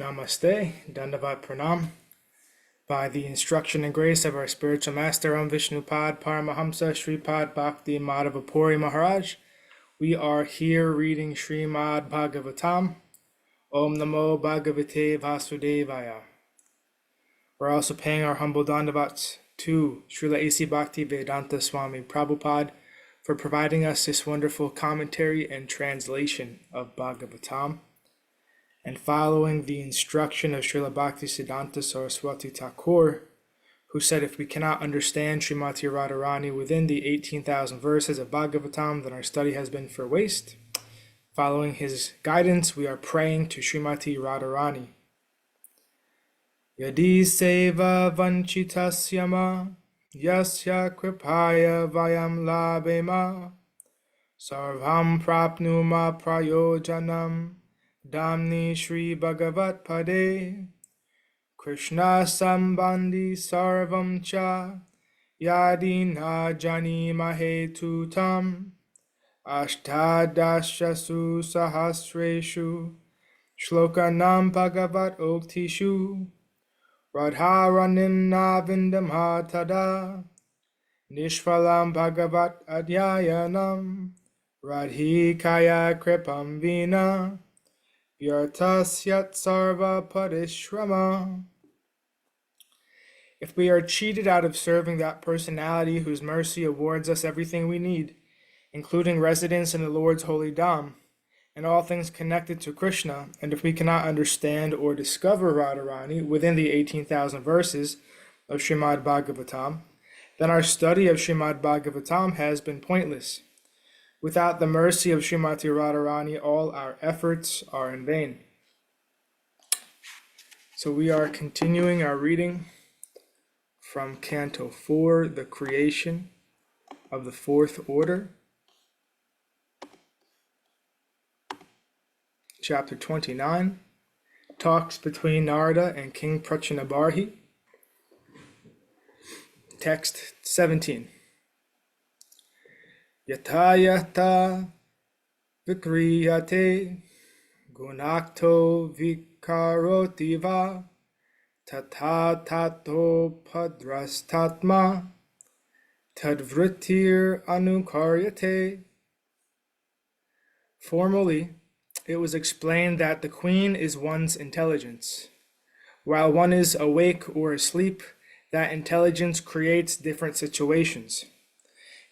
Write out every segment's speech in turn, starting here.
Namaste, Dandavat Pranam. By the instruction and grace of our spiritual master, Vishnupad Paramahamsa Sripad Bhakti Madhava Puri Maharaj, we are here reading Srimad Bhagavatam. Om Namo Bhagavate Vasudevaya. We're also paying our humble dandavats to Srila A.C. Bhaktivedanta Swami Prabhupada for providing us this wonderful commentary and translation of Bhagavatam. And following the instruction of Srila Bhaktisiddhanta Saraswati Thakur, who said if we cannot understand Srimati Radharani within the 18,000 verses of Bhagavatam, then our study has been for waste. Following his guidance, we are praying to Srimati Radharani. Yadi seva vanchitasyama yasya kripaya vayam labema sarvam prapnuma prayojanam Damni Shri Bhagavat Pade Krishna Sambandhi Sarvam Cha Yadina Jani Mahetutam Ashtadashasu Sahasreshu Shlokanam Bhagavat Oktishu Radharanim Navindam Hatada Nishvalam Bhagavat Adhyayanam Radhikaya Kripam Vina Yartasyat sarva parishrama. If we are cheated out of serving that personality whose mercy awards us everything we need, including residence in the Lord's holy Dham, and all things connected to Krishna, and if we cannot understand or discover Radharani within the 18,000 verses of Srimad Bhagavatam, then our study of Srimad Bhagavatam has been pointless. Without the mercy of Srimati Radharani, all our efforts are in vain. So we are continuing our reading from Canto 4, The Creation of the Fourth Order, Chapter 29, Talks between Nārada and King Prācīnabarhi, Text 17. Yata yata vikriyate gunakto vikaroti va tata tato padrastatma tadvritir anukaryate. Formally, it was explained that the queen is one's intelligence. While one is awake or asleep, that intelligence creates different situations.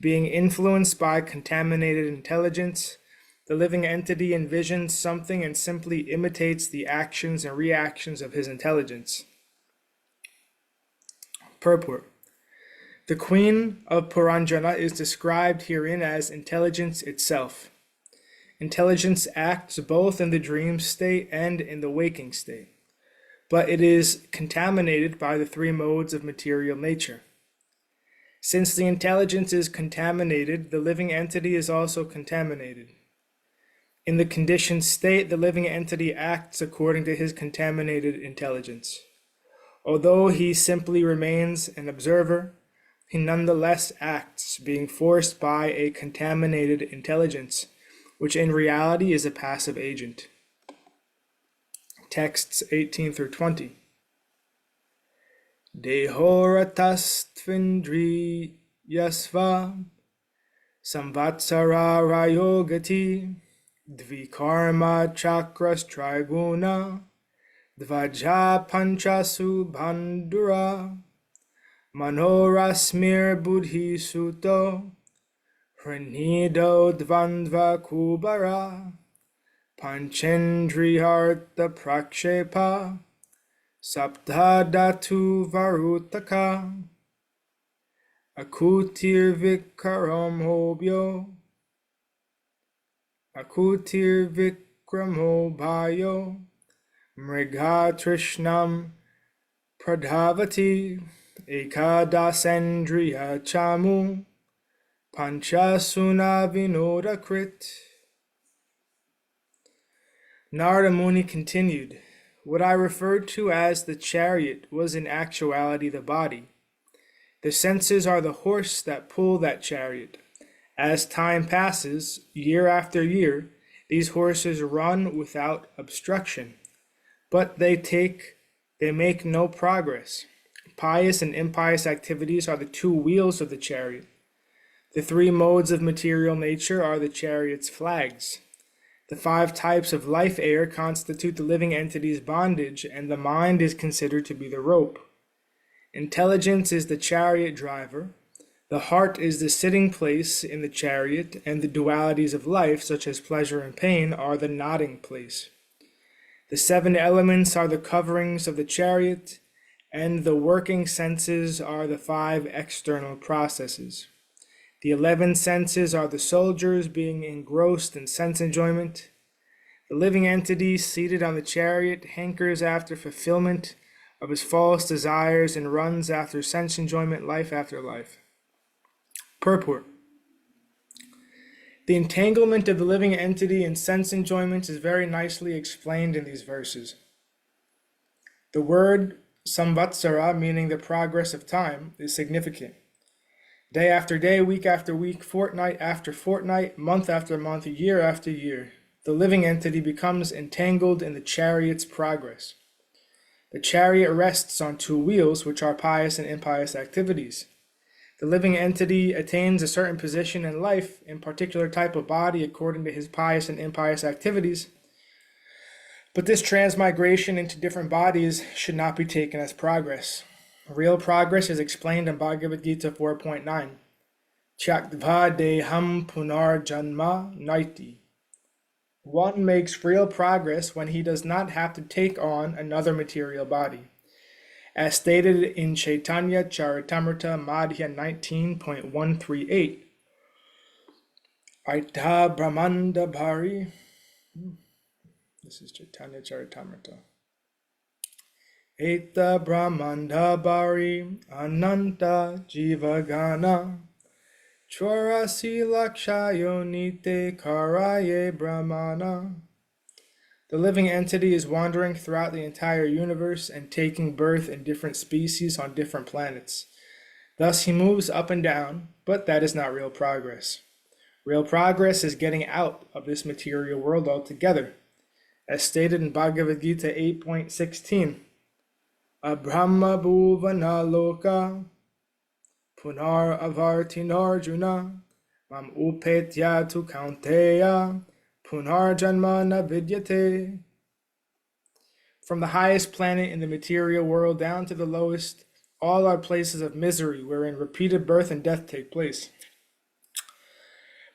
Being influenced by contaminated intelligence, the living entity envisions something and simply imitates the actions and reactions of his intelligence. Purport. The queen of Puranjana is described herein as intelligence itself. Intelligence acts both in the dream state and in the waking state, but it is contaminated by the three modes of material nature. Since the intelligence is contaminated, the living entity is also contaminated. In the conditioned state, the living entity acts according to his contaminated intelligence. Although he simply remains an observer, he nonetheless acts, being forced by a contaminated intelligence, which in reality is a passive agent. Texts 18 through 20. Dehoratastvindri yasva samvatsara rayogati dvikarma chakras triguna dvaja panchasu bandura manorasmir buddhi suto hranido dvandva kubara panchendriharta prakshepa Saptadatu varutaka akutir vikaram hobyo akutir vikramo bhayo mriga trishnam pradhavati ekadasendriya chamu panchasuna vinodakrit. Nārada Muni continued. What I referred to as the chariot was in actuality the body. The senses are the horse that pull that chariot. As time passes, year after year, these horses run without obstruction. but they make no progress. Pious and impious activities are the two wheels of the chariot. The three modes of material nature are the chariot's flags. The five types of life air constitute the living entity's bondage, and the mind is considered to be the rope. Intelligence is the chariot driver. The heart is the sitting place in the chariot, and the dualities of life, such as pleasure and pain, are the nodding place. The seven elements are the coverings of the chariot, and the working senses are the five external processes. The 11 senses are the soldiers being engrossed in sense enjoyment. The living entity seated on the chariot hankers after fulfillment of his false desires and runs after sense enjoyment life after life. Purport. The entanglement of the living entity in sense enjoyment is very nicely explained in these verses. The word samvatsara, meaning the progress of time, is significant. Day after day, week after week, fortnight after fortnight, month after month, year after year, the living entity becomes entangled in the chariot's progress. The chariot rests on two wheels, which are pious and impious activities. The living entity attains a certain position in life, in particular type of body, according to his pious and impious activities. But this transmigration into different bodies should not be taken as progress. Real progress is explained in Bhagavad Gita 4.9. Tyaktva deham punar janma naiti. One makes real progress when he does not have to take on another material body. As stated in Chaitanya Charitamrita Madhya 19.138. Aita Brahmanda Bhari. This is Chaitanya Charitamrita. Eta Brahmanda Bhari Ananta Jivagana Chorasi Lakshayo Nite Karaye Brahmana. The living entity is wandering throughout the entire universe and taking birth in different species on different planets. Thus he moves up and down, but that is not real progress. Real progress is getting out of this material world altogether. As stated in Bhagavad Gita 8.16, Abrahma bhuvana loka punar avartinarjuna mam upetya tu kaunteya punar janma na vidyate. From the highest planet in the material world down to the lowest, all are places of misery wherein repeated birth and death take place.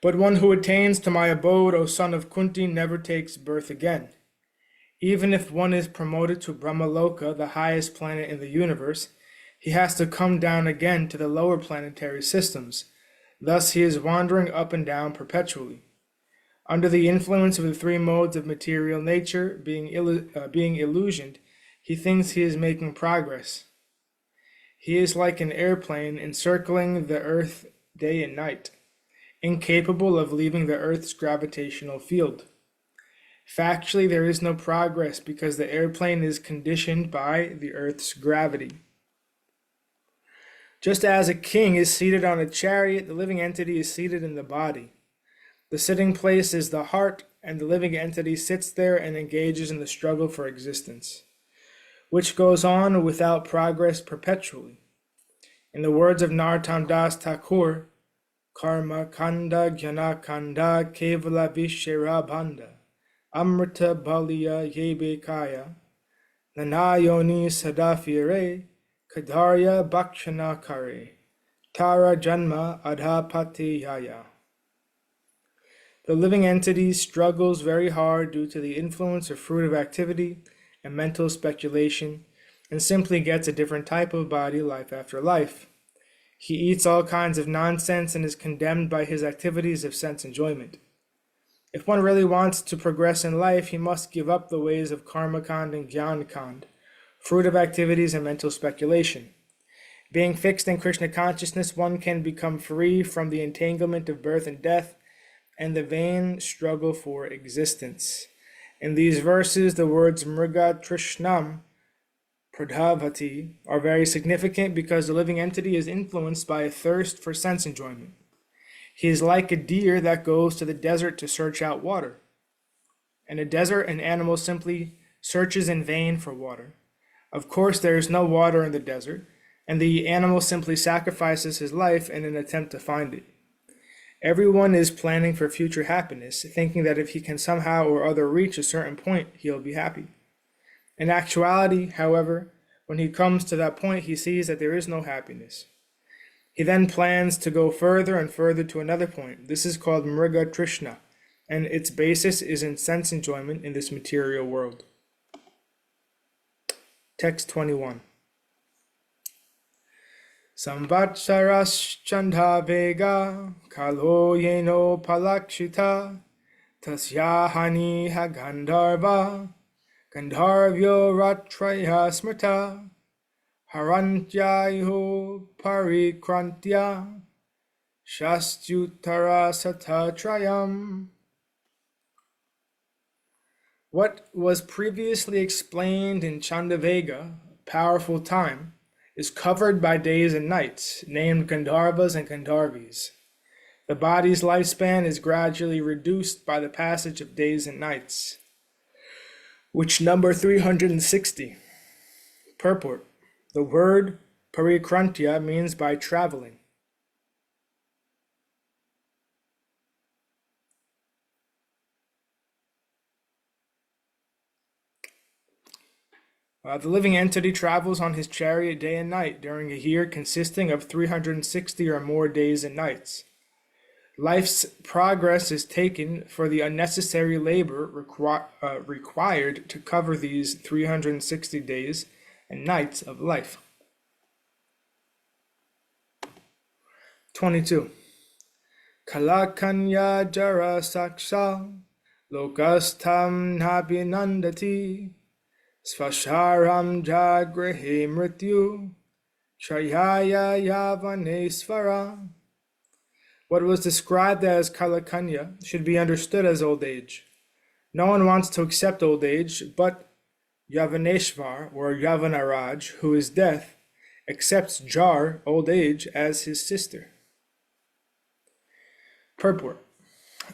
But one who attains to my abode, O son of Kunti, never takes birth again. Even if one is promoted to Brahmaloka, the highest planet in the universe, he has to come down again to the lower planetary systems. Thus he is wandering up and down perpetually. Under the influence of the three modes of material nature being illusioned, he thinks he is making progress. He is like an airplane encircling the earth day and night, incapable of leaving the earth's gravitational field. Factually, there is no progress because the airplane is conditioned by the earth's gravity. Just as a king is seated on a chariot, the living entity is seated in the body. The sitting place is the heart, and the living entity sits there and engages in the struggle for existence, which goes on without progress perpetually. In the words of Narottam Das Thakur, Karma Kanda Jnana Kanda Kevala Vishera Banda Amrita Baliya Yebe Kaya Nanayoni Sadafire Kadarya Bhakshana Kare Tara Janma Adhapati Yaya. The living entity struggles very hard due to the influence of fruitive activity and mental speculation, and simply gets a different type of body life after life. He eats all kinds of nonsense and is condemned by his activities of sense enjoyment. If one really wants to progress in life, he must give up the ways of karma kand and jnana kand, fruitive activities and mental speculation. Being fixed in Krishna consciousness, one can become free from the entanglement of birth and death and the vain struggle for existence. In these verses, the words mriga trishnam pradhavati are very significant because the living entity is influenced by a thirst for sense enjoyment. He is like a deer that goes to the desert to search out water. In a desert, an animal simply searches in vain for water. Of course, there is no water in the desert, and the animal simply sacrifices his life in an attempt to find it. Everyone is planning for future happiness, thinking that if he can somehow or other reach a certain point, he'll be happy. In actuality, however, when he comes to that point, he sees that there is no happiness. He then plans to go further and further to another point. This is called Mriga Trishna, and its basis is in sense enjoyment in this material world. Text 21. Samvatsaras vega kalo yeno palakshita tasyahani ha gandharvyo ratraya smrta harantyayo parikrantya shastyutara satatrayam. What was previously explained in Chandavega, powerful time, is covered by days and nights, named Gandharvas and Gandharvis. The body's lifespan is gradually reduced by the passage of days and nights, which number 360. Purport. The word parikrantya means by traveling. The living entity travels on his chariot day and night during a year consisting of 360 or more days and nights. Life's progress is taken for the unnecessary labor required to cover these 360 days and nights of life. 22. Kalakanya jara saksha lokastam nabhinandati Svasharam jagrihe mrityu shayaya yavanesvara. What was described as Kalakanya should be understood as old age. No one wants to accept old age, but Yavaneshvar, or Yavanaraj, who is death, accepts Jar, old age, as his sister. Purport.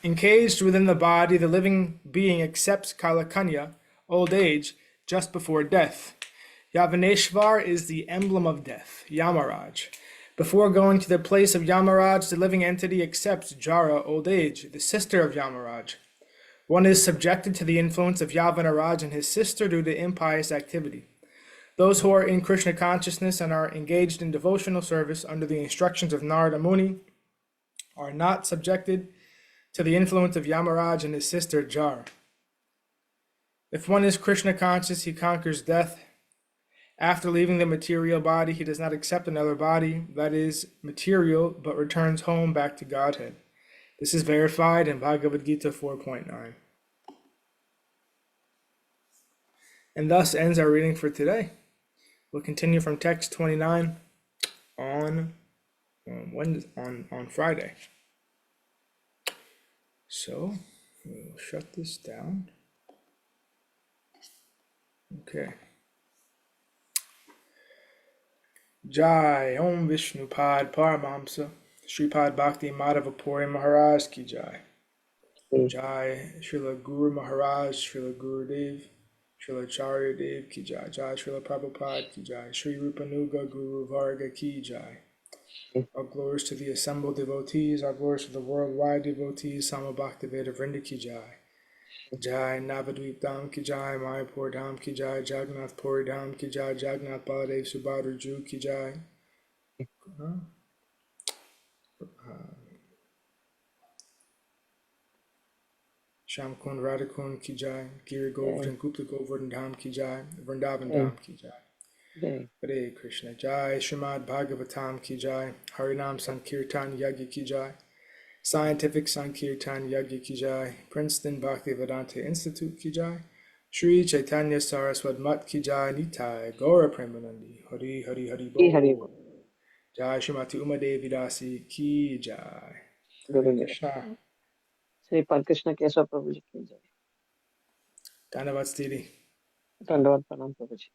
Encaged within the body, the living being accepts Kalakanya, old age, just before death. Yavaneshvar is the emblem of death, Yamaraj. Before going to the place of Yamaraj, the living entity accepts Jara, old age, the sister of Yamaraj. One is subjected to the influence of Yavanaraj and his sister due to impious activity. Those who are in Krishna consciousness and are engaged in devotional service under the instructions of Nārada Muni are not subjected to the influence of Yamaraj and his sister Jara. If one is Krishna conscious, he conquers death. After leaving the material body, he does not accept another body that is material, but returns home back to Godhead. This is verified in Bhagavad Gita 4.9. And thus ends our reading for today. We'll continue from text 29 on Friday. So we'll shut this down. Okay. Jai Om Vishnupad Paramahamsa Sripad Bhakti Madhava Puri Maharaj Ki Jai. Jai Srila Guru Maharaj, Srila Gurudev, Srila Charya Dev Ki Jai. Jai Srila Prabhupada Ki Jai. Sri Rupanuga Guru Varga Ki Jai. All glories to the assembled devotees, all glories to the worldwide devotees, Sama Bhaktiveda Vrinda Ki Jai. Jai Navadvip Dham Ki Jai, Mayapur Dham Ki Jai, Jagannath Puri Dham Ki Jai, Jagannath Baladev Subhadra Ju Ki Jai. Shamkund Radhakund Ki Jai, Giri Govardhan Gupta Govardhan Dham Ki Jai, Vrindavan Dham Ki Jai. Hare Krishna. Jai Srimad Bhagavatam Ki Jai, Harinam Sankirtan Yagya Ki Jai, Scientific Sankirtan Yagya Ki Jai, Princeton Bhaktivedanta Institute Ki Jai, Sri Chaitanya Saraswat Mat Ki Jai, Nitai Gaura Premanandi, Hari Hari Hari Bol. Jai Srimati Uma Devi Dasi Ki Jai. Hare Krishna. Sripad Krishna Kesava Prabhuji ki jai. Dhanyavad Stidi. Dandavad Pranam Prabhuji.